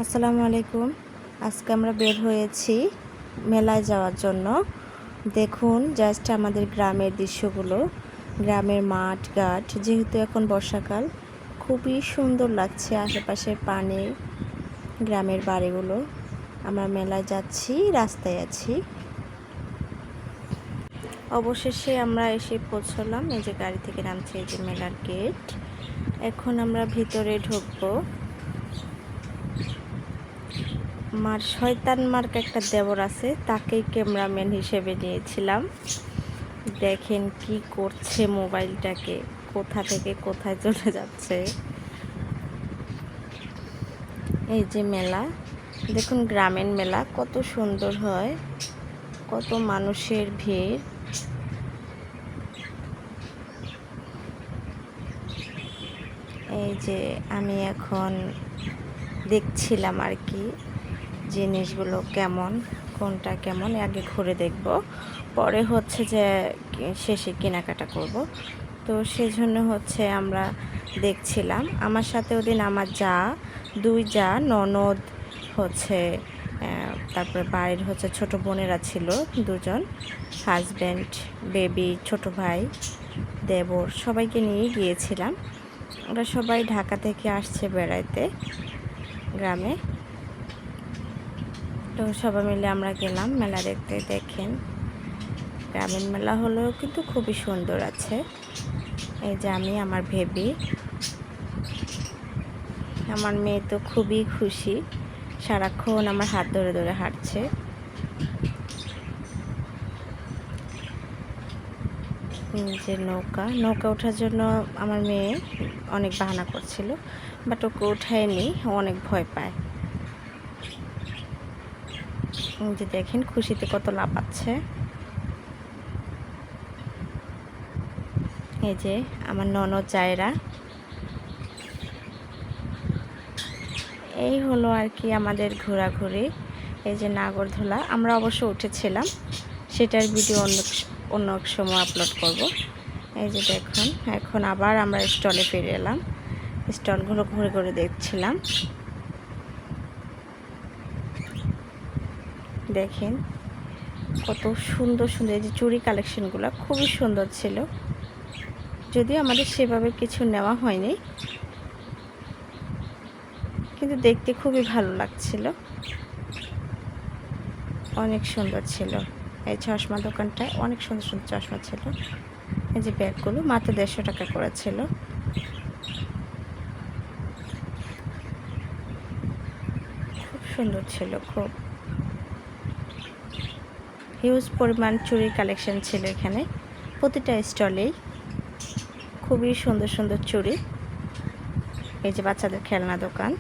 আসসালামু আলাইকুম। আজকে আমরা বের হয়েছি মেলায় যাওয়ার জন্য। দেখুন জাস্ট আমাদের গ্রামের দৃশ্যগুলো, গ্রামের মাঠ ঘাট, যেহেতু এখন বর্ষাকাল খুবই সুন্দর লাগছে। আশেপাশে পানি, গ্রামের বাড়িগুলো। আমরা মেলায় যাচ্ছি, রাস্তায় আছি। অবশেষে আমরা এসে পৌঁছলাম। এই যে গাড়ি থেকে নামছে, এই যে মেলার গেট। এখন আমরা ভিতরে ঢুকবো। আমার শয়তান মার্ক একটা দেবর আছে, তাকেই ক্যামেরাম্যান হিসেবে নিয়েছিলাম। দেখেন কি করছে, মোবাইলটাকে কোথা থেকে কোথায় চলে যাচ্ছে। এই যে মেলা, দেখুন গ্রামীণ মেলা কত সুন্দর হয়, কত মানুষের ভিড়। এই যে আমি এখন দেখছিলাম আর কি জিনিসগুলো কেমন, কোনটা কেমন আগে ঘুরে দেখব, পরে হচ্ছে যে শেষে কেনাকাটা করব। তো সেজন্য হচ্ছে আমরা দেখছিলাম। আমার সাথে ওদিন আমার দুই ননদ হচ্ছে, তারপরে বাড়ির হচ্ছে ছোট বোনেরা ছিল দুজন, হাজব্যান্ড, বেবি, ছোট ভাই, দেবর, সবাইকে নিয়ে গিয়েছিলাম। ওরা সবাই ঢাকা থেকে আসছে বেড়াইতে গ্রামে। তো সবাই মিলে আমরা গেলাম মেলা দেখতে। দেখেন গ্রামীণ মেলা হলেও কিন্তু খুবই সুন্দর আছে। এই যে আমি, আমার বেবি, আমার মেয়ে তো খুবই খুশি, সারাক্ষণ আমার হাত ধরে ধরে হাঁটছে। যে নৌকা ওঠার জন্য আমার মেয়ে অনেক বাহানা করছিল, বাট ওকে ওঠায়নি, অনেক ভয় পায়। যে দেখেন খুশিতে কত লাফাচ্ছে। এই যে আমার ননদ জায়রা। এই হলো আর কি আমাদের ঘোরাঘুরি। এই যে নাগরদোলা, আমরা অবশ্য উঠেছিলাম, সেটার ভিডিও অন্য এক সময় আপলোড করব। এই যে দেখুন, এখন আবার আমরা স্টলে ফিরে এলাম। স্টলগুলো ঘুরে ঘুরে দেখছিলাম। দেখেন কত সুন্দর সুন্দর এই যে চুড়ি কালেকশনগুলো খুবই সুন্দর ছিল, যদিও আমাদের সেভাবে কিছু নেওয়া হয়নি, কিন্তু দেখতে খুবই ভালো লাগছিল, অনেক সুন্দর ছিল। এই চশমা দোকানটায় অনেক সুন্দর সুন্দর চশমা ছিল। এই যে ব্যাগগুলো মাত্র 150 টাকা করেছিল। খুব সুন্দর ছিল, খুব হিউজ পরিমাণ চুড়ির কালেকশন ছিল এখানে, প্রতিটা স্টলেই খুবই সুন্দর সুন্দর চুড়ি। এই যে বাচ্চাদের খেলনা দোকান।